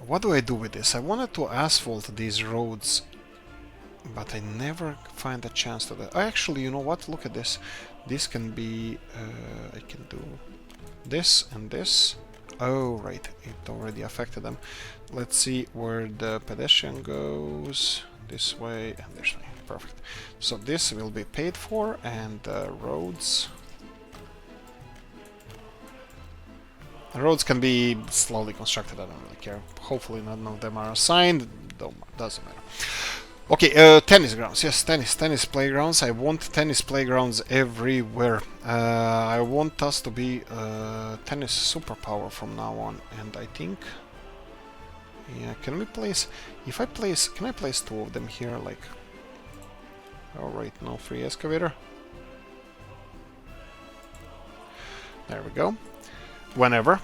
What do I do with this? I wanted to asphalt these roads, but I never find a chance to that. Actually, you know what? Look at this. This can be... I can do this and this. Oh, right. It already affected them. Let's see where the pedestrian goes. This way and this way. Perfect. So this will be paid for, and roads... Roads can be slowly constructed, I don't really care. Hopefully none of them are assigned, doesn't matter. Okay, tennis grounds, yes, tennis playgrounds. I want tennis playgrounds everywhere. I want us to be tennis superpower from now on, and I think... Yeah, can we place... If I place... Can I place two of them here, like... Alright, no free excavator. There we go. Whenever.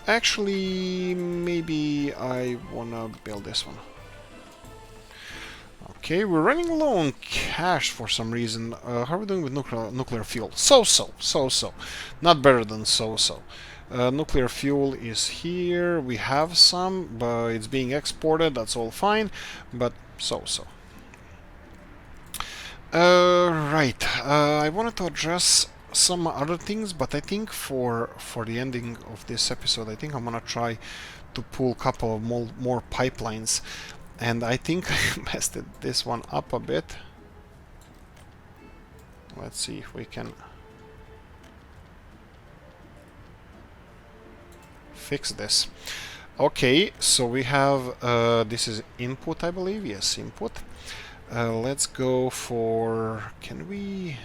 Actually, maybe I wanna build this one. Okay, we're running low on cash for some reason. How are we doing with nuclear fuel? So-so. Not better than so-so. Nuclear fuel is here. We have some, but it's being exported. That's all fine, but so-so. Right. I wanted to address some other things, but I think for the ending of this episode, I think I'm gonna try to pull a couple of more pipelines. And I think I messed this one up a bit. Let's see if we can fix this. Okay, so we have this is input, I believe. Yes, input. Let's go for... Can we...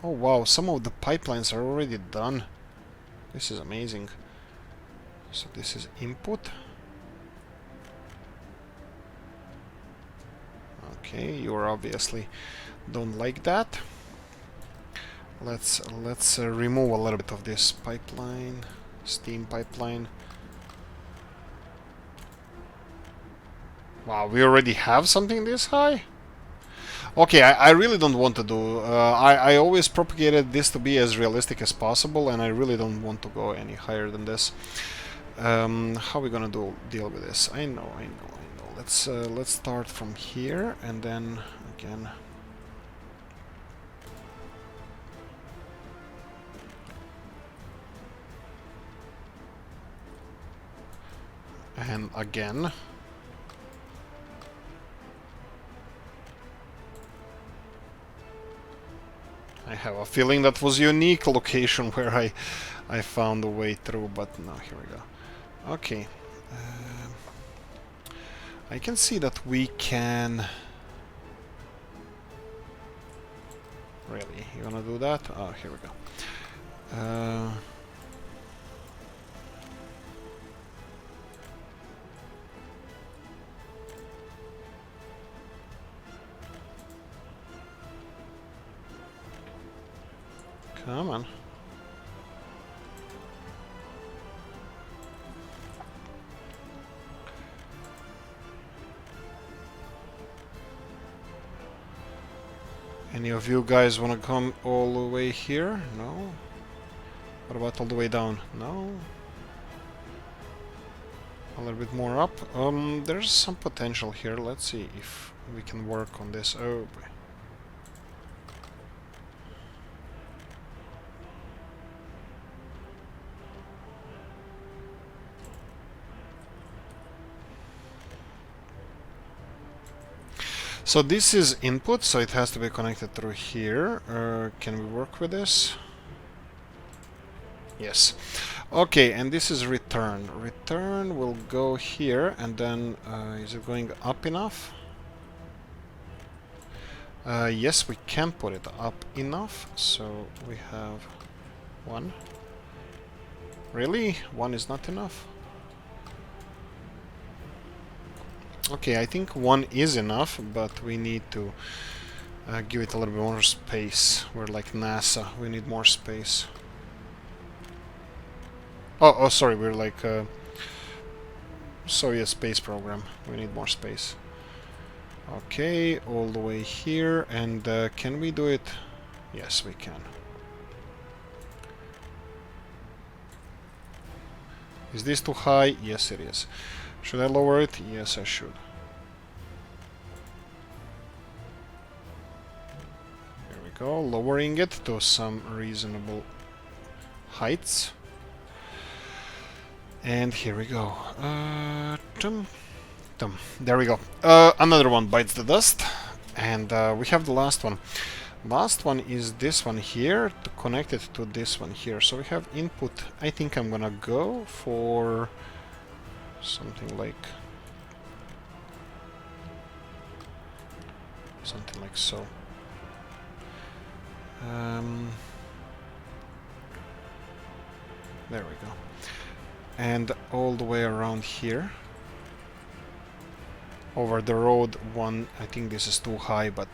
Oh wow, some of the pipelines are already done. This is amazing. So this is input. Okay, you obviously don't like that. Let's remove a little bit of this pipeline, steam pipeline. Wow, we already have something this high? Okay, I really don't want to do... I always propagated this to be as realistic as possible, and I really don't want to go any higher than this. How are we gonna deal with this? I know. Let's start from here, and then again... And again... I have a feeling that was a unique location where I found a way through, but no, here we go. Okay. I can see that we can... Really? You wanna do that? Oh, here we go. Come on. Any of you guys want to come all the way here? No? What about all the way down? No? A little bit more up? There's some potential here. Let's see if we can work on this. Oh boy. So this is input, so it has to be connected through here. Can we work with this? Yes. Okay, and this is return. Return will go here, and then is it going up enough? Yes, we can put it up enough. So we have one. Really? One is not enough? Okay, I think one is enough, but we need to give it a little bit more space. We're like NASA, we need more space. Oh, sorry, we're like Soviet space program. We need more space. Okay, all the way here, and can we do it? Yes, we can. Is this too high? Yes, it is. Should I lower it? Yes, I should. Here we go, lowering it to some reasonable heights. And here we go. There we go. Another one bites the dust. And we have the last one. Last one is this one here, to connect it to this one here. So we have input. I think I'm gonna go for... something like so. There we go. And all the way around here. over the road one. I think this is too high, but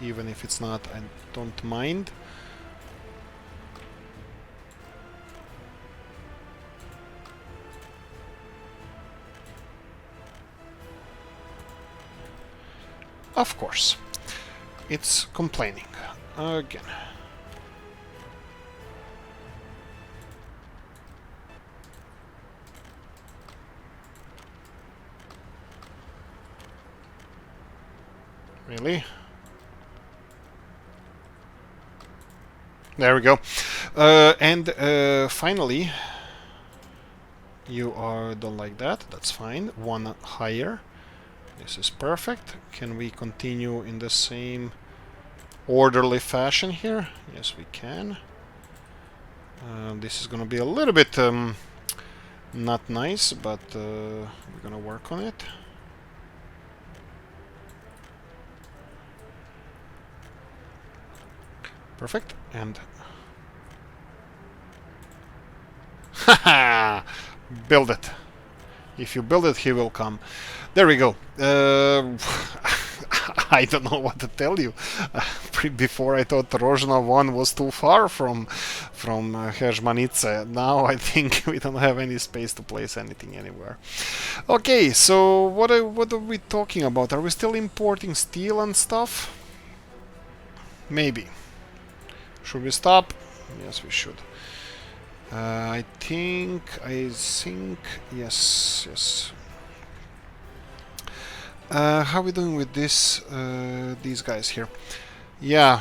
even if it's not, I don't mind. Of course, it's complaining again. Really? There we go. And finally, you don't like that. That's fine. One higher. This is perfect. Can we continue in the same orderly fashion here? Yes, we can. This is gonna be a little bit not nice, but we're gonna work on it. Perfect. And haha, build it. If you build it, he will come. There we go. I don't know what to tell you. Before I thought Rozhna 1 was too far from Herzmanice. Now I think we don't have any space to place anything anywhere. Okay, so what are we talking about? Are we still importing steel and stuff? Maybe. Should we stop? Yes, we should. I think, yes. How are we doing with this, these guys here? Yeah,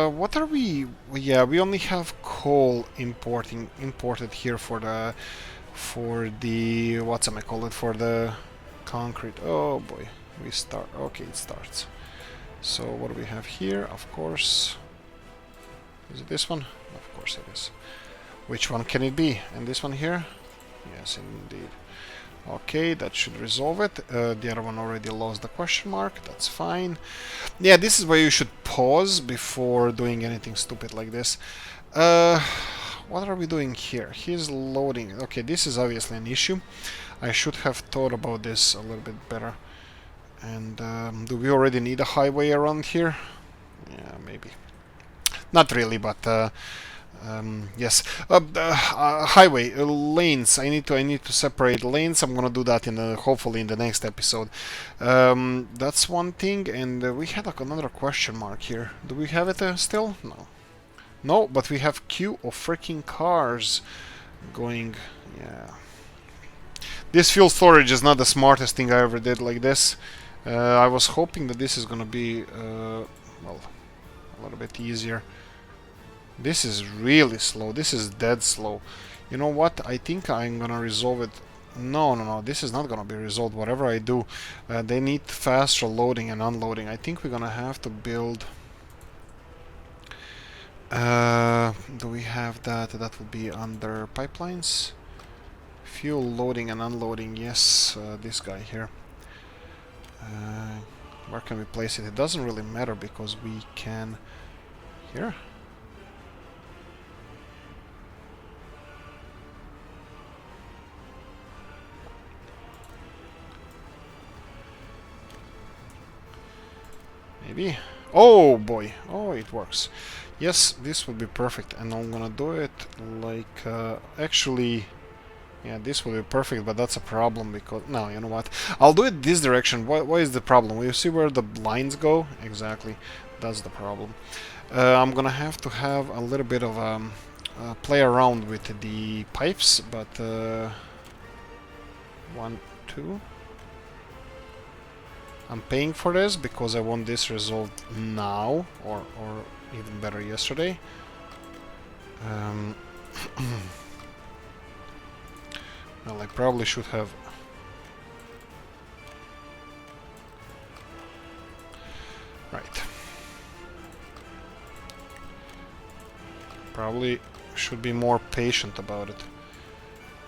what are we? Yeah, we only have coal imported here for the, what's I call it, for the concrete. Oh boy, we start. Okay, it starts. So what do we have here? Of course, is it this one? Of course it is. Which one can it be? And this one here? Yes, indeed. Okay, that should resolve it. The other one already lost the question mark. That's fine. Yeah, this is where you should pause before doing anything stupid like this. What are we doing here? He's loading. Okay, this is obviously an issue. I should have thought about this a little bit better. And do we already need a highway around here? Yeah, maybe. Not really, but yes. Highway lanes. I need to separate lanes. I'm gonna do that hopefully in the next episode. That's one thing. And we had another question mark here. Do we have it still? No. No, but we have queue of freaking cars going. Yeah. This fuel storage is not the smartest thing I ever did like this. I was hoping that this is gonna be well, a little bit easier. This is really slow. This is dead slow. You know what? I think I'm gonna resolve it. No. This is not gonna be resolved. Whatever I do, they need faster loading and unloading. I think we're gonna have to build. Do we have that? That would be under pipelines. Fuel loading and unloading. Yes, this guy here. Where can we place it? It doesn't really matter because we can. Here. Maybe. Oh boy. Oh, it works. Yes, this would be perfect. And I'm gonna do it like actually. Yeah, this will be perfect, but that's a problem because... No, you know what? I'll do it this direction. What is the problem? You see where the lines go? Exactly. That's the problem. I'm gonna have to have a little bit of play around with the pipes, but... 1, 2... I'm paying for this because I want this resolved now, or even better, yesterday. Well, I probably should have... Right. Probably should be more patient about it.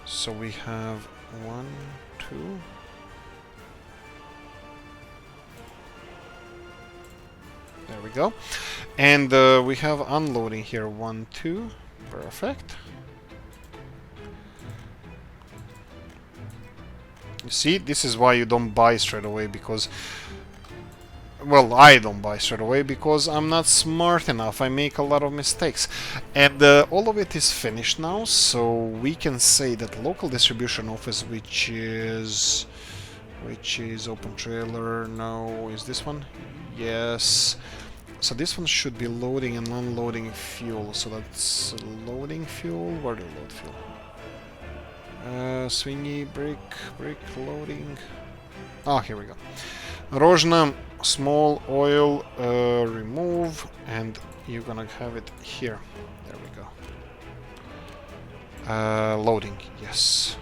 So we have 1, 2... There we go. And we have unloading here. 1, 2. Perfect. You see, this is why you don't buy straight away, because... Well, I don't buy straight away because I'm not smart enough. I make a lot of mistakes. And all of it is finished now, so we can say that local distribution office, which is open trailer, no, is this one? Yes. So this one should be loading and unloading fuel. So that's loading fuel. Where do you load fuel? Swingy, brick loading. Oh, here we go. Rojna, small oil, remove, and you're gonna have it here. There we go. Loading, yes.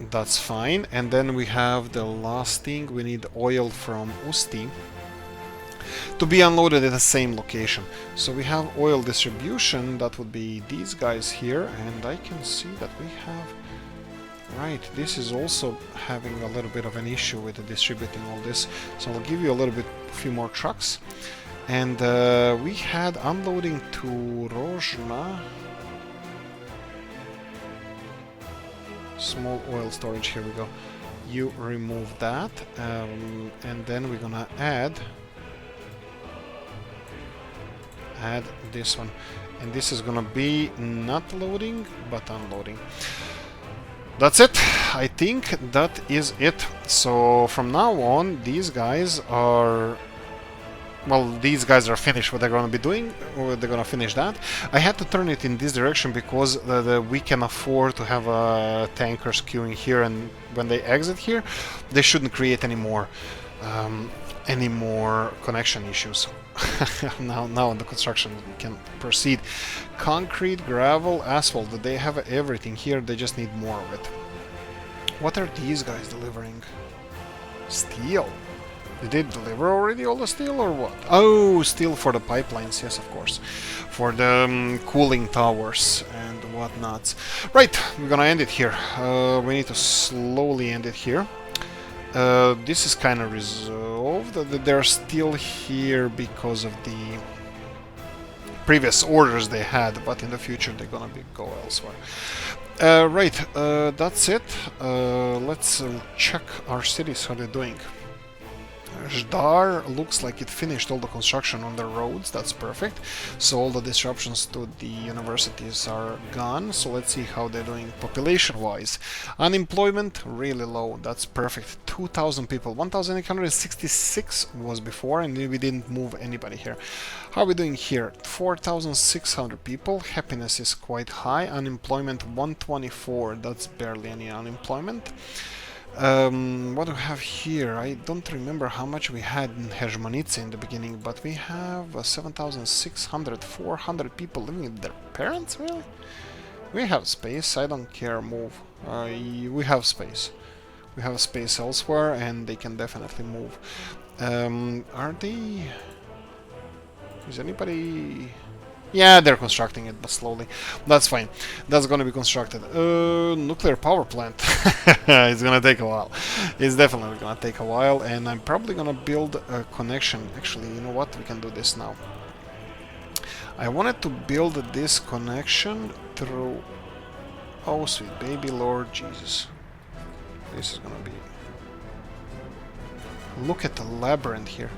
That's fine. And then we have the last thing. We need oil from Usti to be unloaded at the same location. So we have oil distribution. That would be these guys here, and I can see that we have... Right, this is also having a little bit of an issue with distributing all this. So I'll give you a little bit, few more trucks. And we had unloading to Rojna. Small oil storage, here we go. You remove that, and then we're gonna add this one. And this is gonna be not loading, but unloading. That's it. I think that is it. So from now on, these guys are... Well, these guys are finished what they're going to be doing, or they're going to finish that. I had to turn it in this direction because we can afford to have tankers queuing here, and when they exit here, they shouldn't create any more connection issues. now the construction can proceed. Concrete, gravel, asphalt, they have everything here, they just need more of it. What are these guys delivering? Steel. Did they deliver already all the steel or what? Oh, steel for the pipelines, yes, of course. For the cooling towers and whatnots. Right, we're gonna end it here. We need to slowly end it here. This is kind of resolved. They're still here because of the previous orders they had, but in the future they're gonna go elsewhere. Right, that's it. Let's check our cities, how they're doing. Zdar looks like it finished all the construction on the roads, that's perfect. So all the disruptions to the universities are gone. So let's see how they're doing population-wise. Unemployment, really low, that's perfect. 2,000 people, 1,866 was before, and we didn't move anybody here. How are we doing here? 4,600 people, happiness is quite high, unemployment 124, that's barely any unemployment. What do we have here? I don't remember how much we had in Hezhmanitsa in the beginning, but we have 7,600, 400 people living with their parents, really? We have space, I don't care, move. We have space. We have space elsewhere, and they can definitely move. Are they... Is anybody... Yeah, they're constructing it, but slowly. That's fine. That's gonna be constructed. Nuclear power plant. It's gonna take a while. It's definitely gonna take a while, and I'm probably gonna build a connection. Actually, you know what? We can do this now. I wanted to build this connection through... Oh, sweet baby Lord Jesus. This is gonna be... Look at the labyrinth here.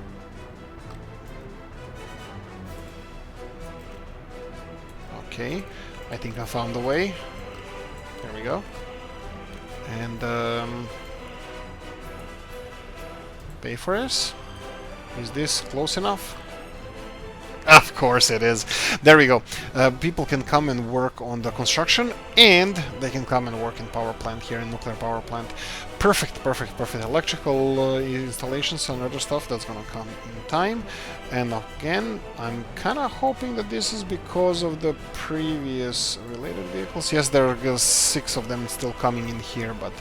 Okay, I think I found the way. There we go. And pay for this. Is this close enough? Of course it is. There we go. People can come and work on the construction, and they can come and work in power plant here, in nuclear power plant. Perfect, perfect, perfect. Electrical installations and other stuff, that's gonna come in time. And again, I'm kind of hoping that this is because of the previous related vehicles. Yes, there are 6 of them still coming in here, but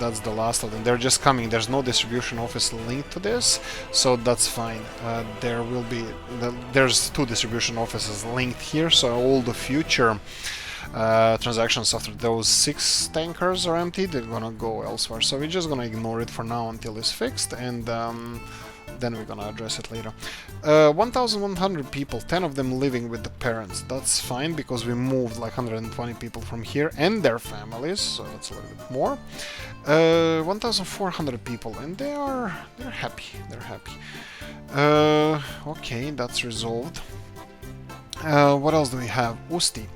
that's the last of them. They're just coming. There's no distribution office linked to this, so that's fine. There will be... There's 2 distribution offices linked here, so all the future transactions after those 6 tankers are empty, they're gonna go elsewhere. So we're just gonna ignore it for now until it's fixed, and then we're gonna address it later. 1,100 people, 10 of them living with the parents. That's fine because we moved like 120 people from here and their families, so that's a little bit more. 1,400 people, and they're happy. They're happy. Okay, that's resolved. What else do we have? Usti.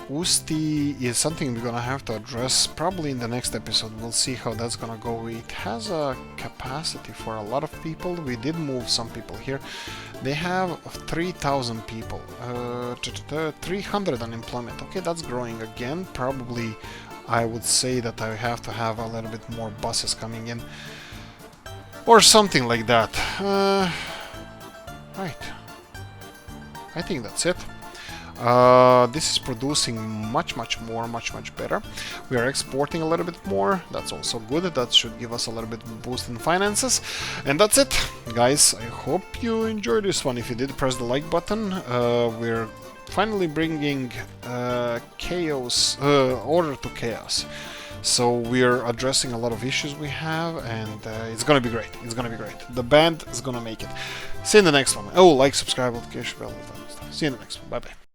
Usti is something we're gonna have to address probably in the next episode. We'll see how that's gonna go. It has a capacity for a lot of people. We did move some people here. They have 3,000 people. 300 unemployment. Okay, that's growing again. Probably I would say that I have to have a little bit more buses coming in. Or something like that. Right. I think that's it. This is producing much more, much better. We are exporting a little bit more. That's also good. That should give us a little bit boost in finances. And that's it, guys. I hope you enjoyed this one. If you did, press the like button. We're finally bringing chaos, order to chaos. So we're addressing a lot of issues we have, and it's gonna be great. It's gonna be great. The band is gonna make it. See you in the next one. Oh, like, subscribe, notification bell, all that stuff. See you in the next one. Bye bye.